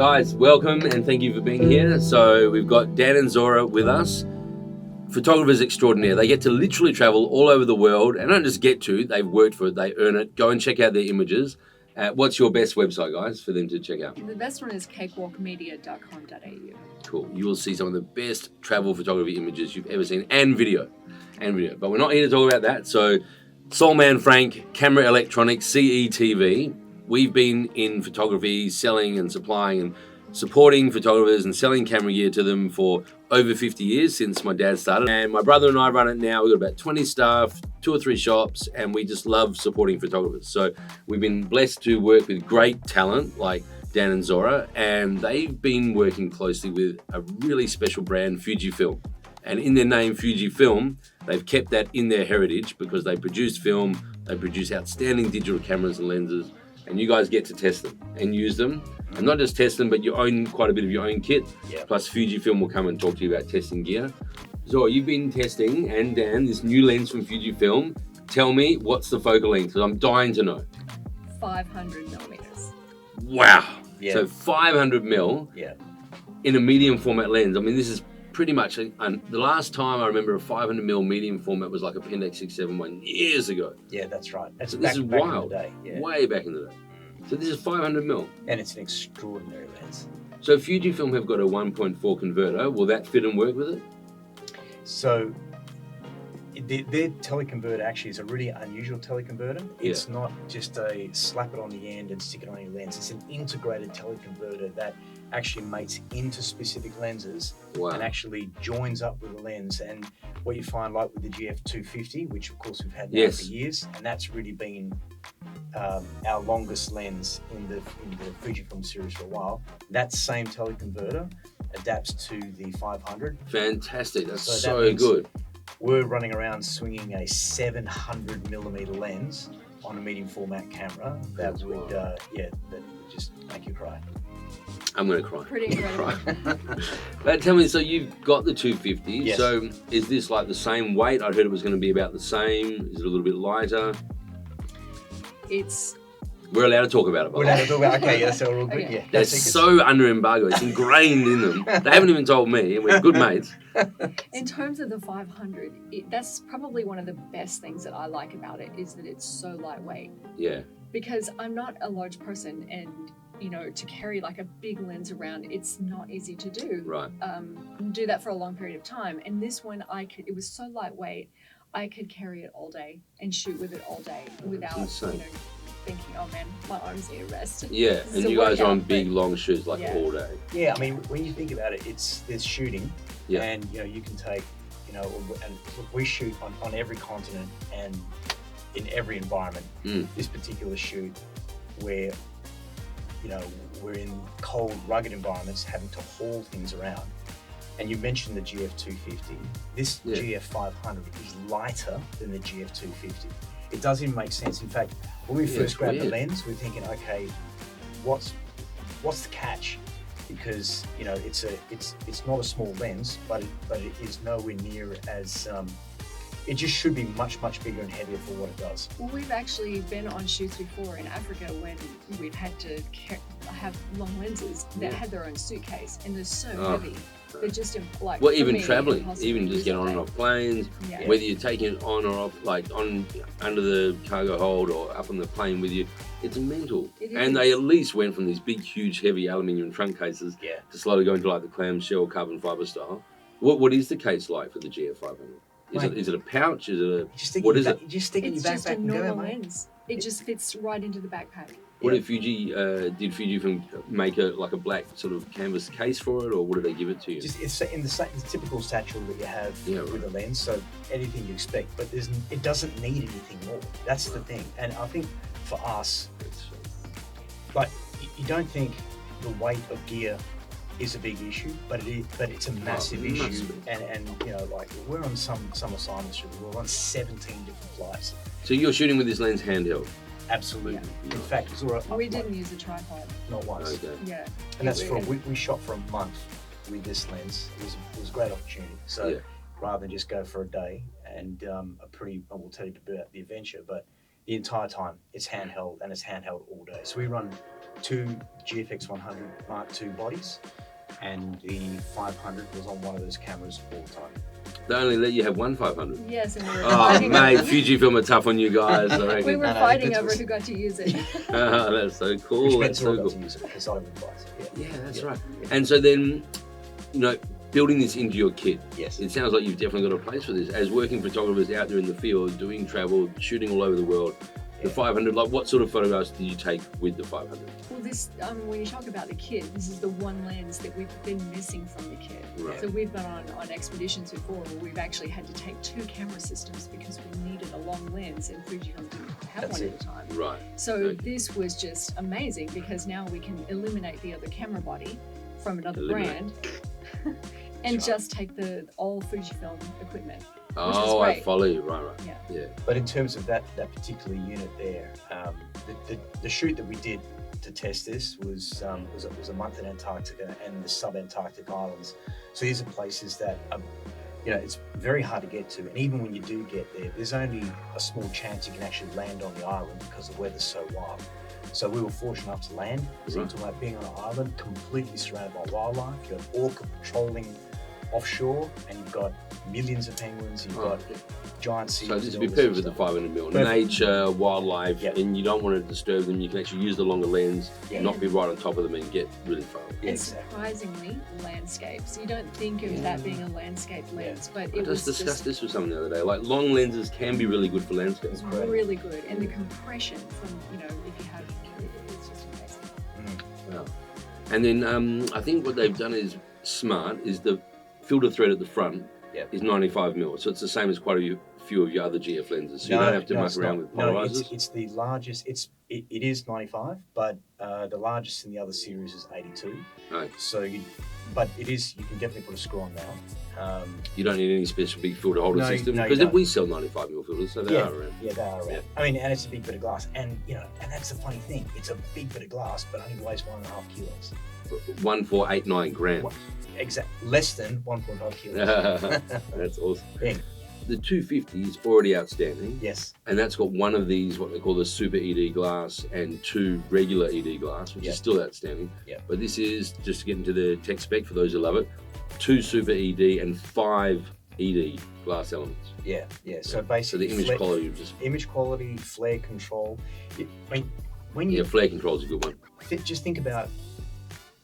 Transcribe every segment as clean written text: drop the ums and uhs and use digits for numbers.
Guys, welcome and thank you for being here. So we've got Dan and Zora with us, photographers extraordinaire. They get to literally travel all over the world, and don't just get to, they've worked for it, they earn it. Go and check out their images. What's your best website, guys, for them to check out? The best one is cakewalkmedia.com.au. Cool. You will see some of the best travel photography images you've ever seen, and video. But we're not here to talk about that. So Saul Man Frank, Camera Electronics, CETV. We've been in photography, selling and supplying and supporting photographers and selling camera gear to them for over 50 years since my dad started. And my brother and I run it now. We've got about 20 staff, 2 or 3 shops, and we just love supporting photographers. So we've been blessed to work with great talent like Dan and Zora, and they've been working closely with a really special brand, Fujifilm. And in their name, Fujifilm, they've kept that in their heritage because they produce film, they produce outstanding digital cameras and lenses, and you guys get to test them and use them. And not just test them, but you own quite a bit of your own kit. Yeah. Plus Fujifilm will come and talk to you about testing gear. So you've been testing, and Dan, this new lens from Fujifilm. Tell me, what's the focal length? Because I'm dying to know. 500 millimeters. Wow. Yeah. So 500 mil Yeah. in a medium format lens. I mean, this is pretty much, the last time I remember a 500 mil medium format was like a Pentax 671 years ago. Yeah, that's right. That's So back, this is back wild. in the day. Yeah. Way back in the day. So this is 500 mil. And it's an extraordinary lens. So Fujifilm have got a 1.4 converter. Will that fit and work with it? So their teleconverter actually is a really unusual teleconverter. It's not just a slap it on the end and stick it on your lens. It's an integrated teleconverter that actually mates into specific lenses and actually joins up with the lens. And what you find, like with the GF500mm, which of course we've had now for years, and that's really been our longest lens in the Fujifilm series for a while. That same teleconverter adapts to the 500. Fantastic. That's So that so means good. We're running around swinging a 700mm lens on a medium format camera that would just make you cry. I'm going to cry. Pretty incredible. But tell me, so you've got the 250. Yes. So is this like the same weight? I heard it was going to be about the same. Is it a little bit lighter? We're allowed to talk about it, by We're the way. allowed to talk about, okay, yeah, so we're all good, Okay. yeah. They're so under embargo. It's ingrained in them. They haven't even told me, and we're good mates. In terms of the 500, that's probably one of the best things that I like about it, is that it's so lightweight. Yeah. Because I'm not a large person, and to carry like a big lens around, it's not easy to do. Right. Do that for a long period of time. And this one, it was so lightweight, I could carry it all day and shoot with it all day without, insane. thinking, oh man, my arms need a rest. Yeah, This and is a you guys are on workout, big, but- long shoots like Yeah. all day. Yeah, I mean, when you think about it, there's shooting, Yeah. and you can take, and we shoot on every continent and in every environment. This particular shoot, where we're in cold, rugged environments, having to haul things around. And you mentioned the GF500. This GF500 is lighter than the GF500. It doesn't even make sense. In fact, when we first grabbed the lens, we're thinking, okay, what's the catch? Because it's not a small lens, but it is nowhere near as it just should be much bigger and heavier for what it does. Well, we've actually been on shoots before in Africa when we've had to have long lenses that had their own suitcase, and they're so heavy. They're just like, well, for even me, traveling, impossible even to just use getting all on and day. off planes, Yeah. whether you're taking it on or off, like on under the cargo hold or up on the plane with you, it's mental. It And is. they at least went from these big, huge, heavy aluminium trunk cases to slowly go into like the clamshell carbon fiber style. What is the case like for the GF500? Is it a pouch? Is it a what is it? You just stick it in It's your just backpack a and go, normal mate. lens. It just fits right into the backpack. What did Fujifilm make a black sort of canvas case for it, or what did they give it to you? Just it's in the typical satchel that you have with a lens, so anything you expect, but it doesn't need anything more. That's the thing. And I think for us, like, you don't think the weight of gear is a big issue, but it's a massive issue. And like, we're on some assignments through the world, on 17 different flights. So you're shooting with this lens handheld? Absolutely. In fact, Zora, We didn't use a tripod. not once. Okay. Yeah. And that's we shot for a month with this lens. It was a great opportunity. So rather than just go for a day and we'll tell you about the adventure, but the entire time. It's handheld, and it's handheld all day. So we run 2 GF500 Mark II bodies, and the 500 was on one of those cameras all the time. They only let you have one 500. Yes, and we were Oh, fighting mate, over, Fujifilm are tough on you guys, I reckon. we were No, fighting it over was- who got to use it. That's so cool. Which meant That's Zora so got cool. to use it because I didn't advise it. Yeah, that's Yeah. right. And so then, you know, building this into your kit, Yes. it sounds like you've definitely got a place for this. As working photographers out there in the field, doing travel, shooting all over the world, the Yeah. 500, like what sort of photographs did you take with the 500? Well, this when you talk about the kit, this is the one lens that we've been missing from the kit. Right. So we've been on expeditions before where we've actually had to take 2 camera systems because we needed a long lens, and Fujinon didn't have That's one it. at the time. Right. So Okay. this was just amazing because now we can eliminate the other camera body from another Eliminate. brand and That's right. just take the all Fujifilm equipment. Oh, I great. follow you. Right. Yeah. Yeah. But in terms of that particular unit there, the shoot that we did to test this was a month in Antarctica and the sub-Antarctic islands. So these are places that it's very hard to get to, and even when you do get there, there's only a small chance you can actually land on the island because the weather's so wild. So we were fortunate enough to land. So you're talking about being on an island completely surrounded by wildlife. You've got orca patrolling offshore, and you've got millions of penguins. You've got giant seals. So this and would be all this perfect with the stuff. 500mm. Perfect. Nature, wildlife, Yep. and you don't want to disturb them. You can actually use the longer lens, Yeah. not be right on top of them and get really far. Yeah, And exactly. surprisingly, landscapes. You don't think of that being a landscape lens, but I it was just discussed this with someone the other day. Like long lenses can be really good for landscapes. It's really good, and the compression from if you have it's just amazing. Wow. And then I think what they've done is smart. Is the filter thread at the front Yep. is 95mm, so it's the same as quite a few of your other GF lenses. So you don't have to muck it's around not. with No, polarizers. it's the largest. It is 95, but the largest in the other series is 82. Right. So you can definitely put a screw on now. You don't need any special big filter holder No, system no, you because don't. we sell 95mm filters, so they Yeah. are around. Yeah, they are around. Yeah. I mean, and it's a big bit of glass, and and that's the funny thing. It's a big bit of glass, but only weighs 1.5 kilos. 1489 grams. Less than 1.5 kilos. That's awesome. Yeah. The 250 is already outstanding, Yes. and that's got one of these, what they call the super ED glass, and 2 regular ED glass, which Yep. is still outstanding. Yep. But this is, just to get into the tech spec for those who love it, 2 super ED and 5 ED glass elements. Yeah. Yeah. So So basically, the image quality of just, image quality, flare control. I mean, when you flare control is a good one. just think about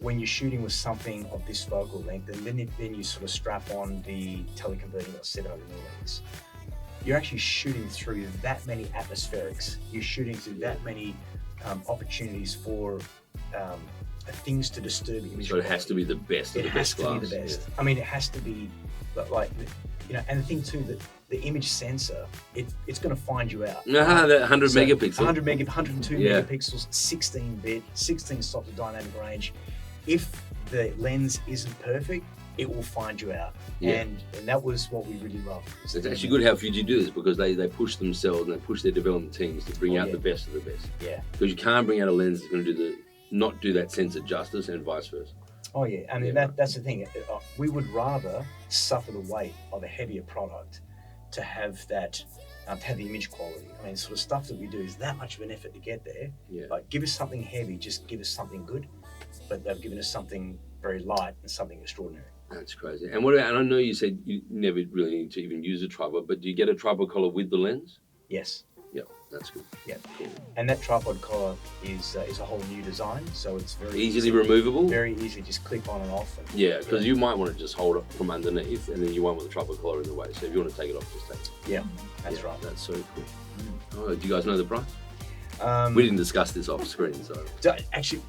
when you're shooting with something of this focal length, and then you sort of strap on the teleconverting or 700mm. You're actually shooting through that many atmospherics. You're shooting through that many opportunities for things to disturb the image. So it has to be the best of It the has best to glass. be the best. I mean, it has to be like and the thing too that the image sensor, it's going to find you out. Yeah. That 100 So, megapixels. 102 Yeah. megapixels, 16 bit, 16 stop to dynamic range. If the lens isn't perfect, it will find you out. Yeah. And that was what we really loved. It's actually good how Fuji do this because they push themselves and they push their development teams to bring out yeah. the best of the best. Yeah. Because you can't bring out a lens that's going to not do that sensor justice, and vice versa. Oh yeah. I mean, Yeah. that's the thing. We would rather suffer the weight of a heavier product to have that, to have the image quality. I mean, sort of stuff that we do is that much of an effort to get there. Yeah. Like, give us something heavy, just give us something good. But they've given us something very light and something extraordinary. That's crazy. And what about, and I know you said you never really need to even use a tripod, but do you get a tripod collar with the lens? Yes. Yeah, that's good. Yeah. Cool. And that tripod collar is a whole new design, so it's very Easily removable? very easy. Just clip on and off. And, Yeah, because you might want to just hold it from underneath and then you won't want the tripod collar in the way. So if you want to take it off, just take it. Yeah, that's Yeah, right. That's so cool. Oh, do you guys know the price? Um, We didn't discuss this off screen, so. Actually,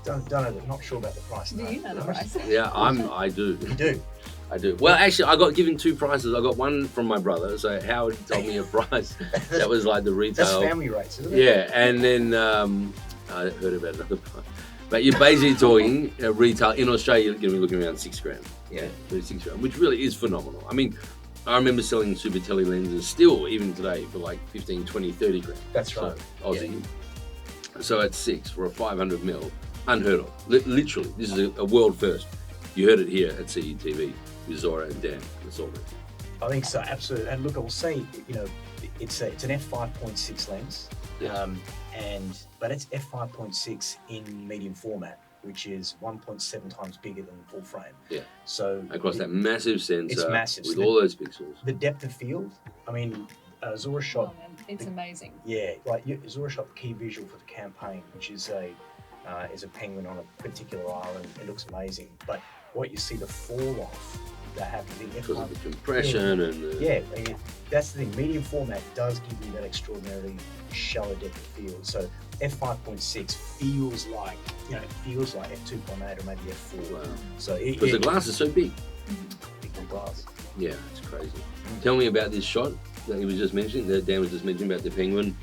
don't know. Not sure about the price. Do you know the No. price? Yeah, I do. You do. I do. Well, actually, I got given 2 prices. I got one from my brother. So Howard told me a price that was like the That's retail. family rates, isn't it? Yeah, and then I heard about another price. But you're basically talking retail in Australia. You're going to be looking around $6,000. Yeah. 36 grand, which really is phenomenal. I mean, I remember selling super tele lenses still, even today, for like 15, 20, 30 grand. That's right. So, Aussie. So at 6 for a 500mm, unheard of. Literally, this is a world first. You heard it here at CETV with Zora and Dan. That's all. I think so, absolutely. And look, I will say, you know, it's an F5.6 lens, Yeah. but it's F5.6 in medium format, which is 1.7 times bigger than full frame. Yeah. So across that massive sensor, it's massive. with So all those pixels. the depth of field. I mean, Zora shot. Oh, man, it's amazing. Yeah, like Zora shot the key visual for the campaign, which is a penguin on a particular island. It looks amazing, but what you see, the fall off that happens in Because of the compression and the... Yeah, I mean, that's the thing. Medium format does give you that extraordinarily shallow depth of field. So F5.6 feels like, you know, F2.8 or maybe F4. Wow. So because the glass is so big. big glass. Yeah, it's crazy. Tell me about this shot that he was just mentioning, that Dan was just mentioning about the penguin.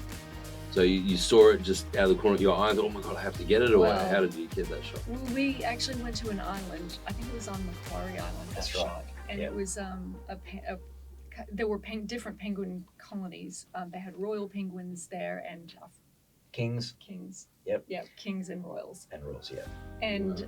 So you saw it just out of the corner of your eye and thought, oh my God, I have to get it, or Well, how did you get that shot? Well, we actually went to an island. I think it was on Macquarie Island. That's that right. shot. And Yeah. it was there were different penguin colonies. They had royal penguins there and Kings kings. Yep. Yeah, kings and royals. and rules, yeah. And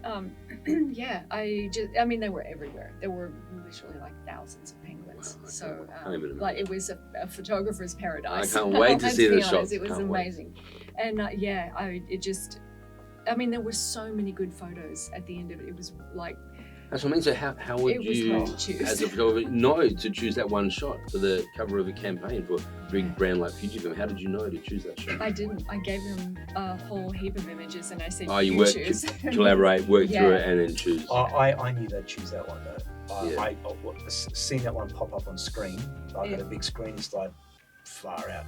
yeah, I mean, they were everywhere. There were literally like thousands of penguins. Wow, I So can't even like it was a photographer's paradise. I can't wait to see the honest, shots. It was Can't wait. amazing. And yeah, I mean, there were so many good photos at the end of it. It was like, That's what I mean. So how would It was you, hard to choose. as a photographer, know to choose that one shot for the cover of a campaign for a big brand like Fujifilm? How did you know to choose that shot? I didn't. I gave them a whole heap of images and I said, Oh, you you work, choose. collaborate, work Yeah. through it, and then choose. I knew they'd choose that one though. Yeah. Seeing that one pop up on screen, I got a big screen, it's like far out.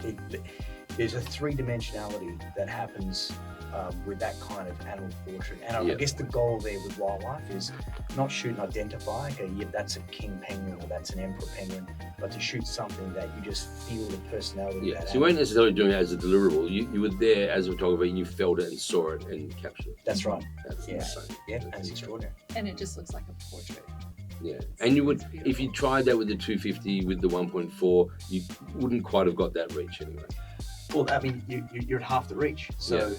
There's a three-dimensionality that happens with that kind of animal portrait. And I guess the goal there with wildlife is not shoot and identify, okay, yeah, that's a king penguin or that's an emperor penguin, but to shoot something that you just feel the personality of Yeah, that so you weren't animal. necessarily doing it as a deliverable. You were there as a photographer and you felt it and saw it and captured it. That's right. That's Yeah. insane. Yeah, That's and it's insane. extraordinary. And it just looks like a portrait. Yeah, and you would, It's if beautiful. you tried that with the 250 with the 1.4, you wouldn't quite have got that reach anyway. Well, I mean, you're at half the reach. So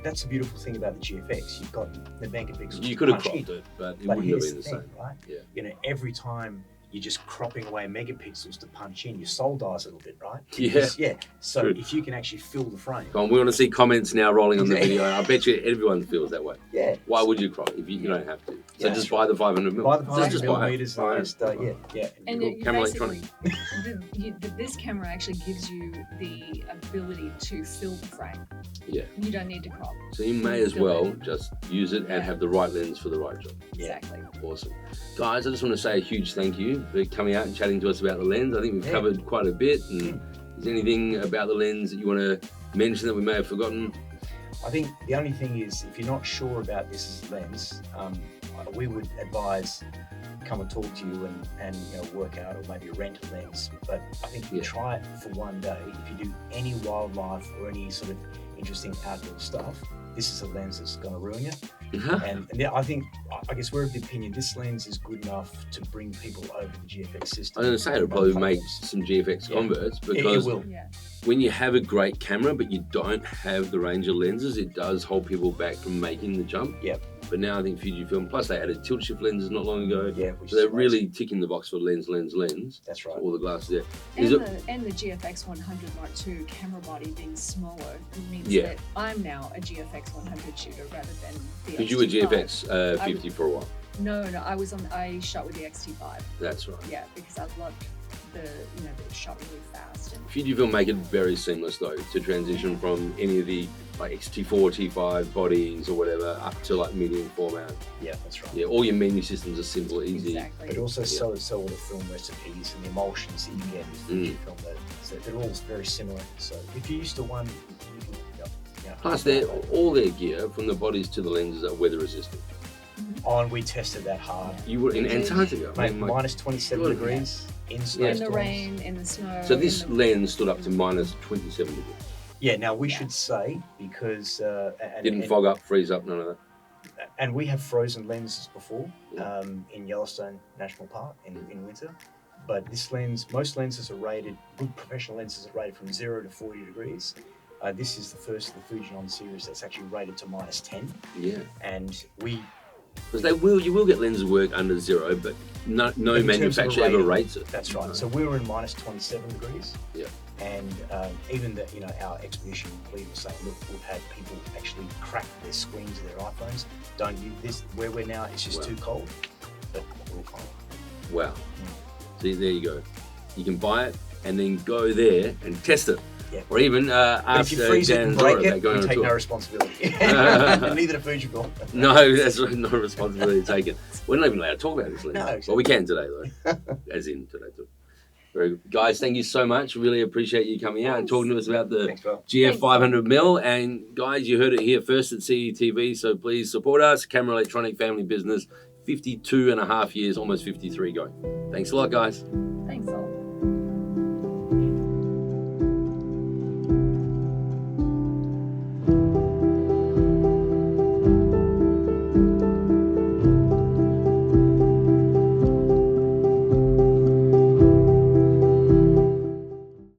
that's the beautiful thing about the GFX. You've got the megapixels. You could have punch in. cropped it, but it But wouldn't have here's been the the same. thing, right? Yeah. You know, every time you're just cropping away megapixels to punch in, your soul dies a little bit, right? Yeah. Because, yeah. So Good. if you can actually fill the frame. Come on, we want to see comments now rolling on the Exactly. video. I bet you everyone feels that way. Yeah. Why would you crop if you don't have to? So Yeah, just that's buy the 500mm. By the Just 500 buy it. millimeters, Buy it. just, yeah. And Cool. you Camera basically, this camera actually gives you the ability to fill the frame. Yeah. You don't need to crop. So you may as Fill well it. just use it Yeah. and have the right lens for the right job. Yeah. Exactly. Awesome. Guys, I just want to say a huge thank you for coming out and chatting to us about the lens. I think we've Yeah. covered quite a bit. And is there anything about the lens that you want to mention that we may have forgotten? I think the only thing is, if you're not sure about this lens, we would advise come and talk to you and work out, or maybe rent a lens. But I think if you try it for one day, if you do any wildlife or any sort of interesting outdoor stuff, this is a lens that's going to ruin you. And I guess we're of the opinion this lens is good enough to bring people over the GFX system. I was going to say it'll probably make some GFX Yeah. converts, It because will. Yeah. when you have a great camera but you don't have the range of lenses, it does hold people back from making the jump. Yep. But now I think Fujifilm, plus they added tilt shift lenses not long ago, Yeah, which so they're is really ticking the box for lens. That's right. All the glasses there. And Is it? the GFX 100 Mark II camera body being smaller means Yeah. that I'm now a GFX 100 shooter rather than the Because you were XT5. GFX 50 for a while. No, I shot with the XT5. That's right. Yeah, because I loved the shot really fast. And Fujifilm make it very seamless though to transition from any of the like X-T4, T5 bodies or whatever up to like medium format. Yeah, that's right. Yeah, all your menu systems are simple, easy. exactly. But also so all the film recipes and the emulsions that you get with Fujifilm, so they're all very similar. So if you're used to one, you can. Plus, all their gear, from the bodies to the lenses, are weather resistant. Oh, and we tested that hard. You were in Antarctica, Mate, my- minus 27 God, degrees in in snowstorms. the rain, in the snow. So this in the... lens stood up to minus 27 degrees. Yeah, now we should say, because Didn't fog up, freeze up, none of that. and we have frozen lenses before Yeah. in Yellowstone National Park in winter. But this lens, most lenses are rated, good professional lenses are rated from 0 to 40 degrees. This is the first of the Fujinon series that's actually rated to minus 10. Yeah, And we, because you will get lenses work under 0, but no in terms of manufacturer a ever rating. rates it. That's right. No. So we were in minus 27 degrees. Yeah. And even the, our expedition lead was saying, look, we've had people actually crack their screens of their iPhones. Don't use this. Where we're now, it's just too cold. But we're fine. Wow. See, there you go. You can buy it and then go there and test it. Yeah. Or even ask if you freeze Dan it and and Zora break about it, going we on a take tour. no responsibility. Neither do Fujifilm. No, that's no responsibility taken. We're not even allowed to talk about this, Lee. No, But we can today, though. As in today, too. Very good. Guys, thank you so much. Really appreciate you coming out and talking to us about the Thanks, Bill. GF500mm. And guys, you heard it here first at CETV, so please support us. Camera Electronic Family Business, 52 and a half years, almost 53 going. Thanks a lot, guys. Thanks, Saul.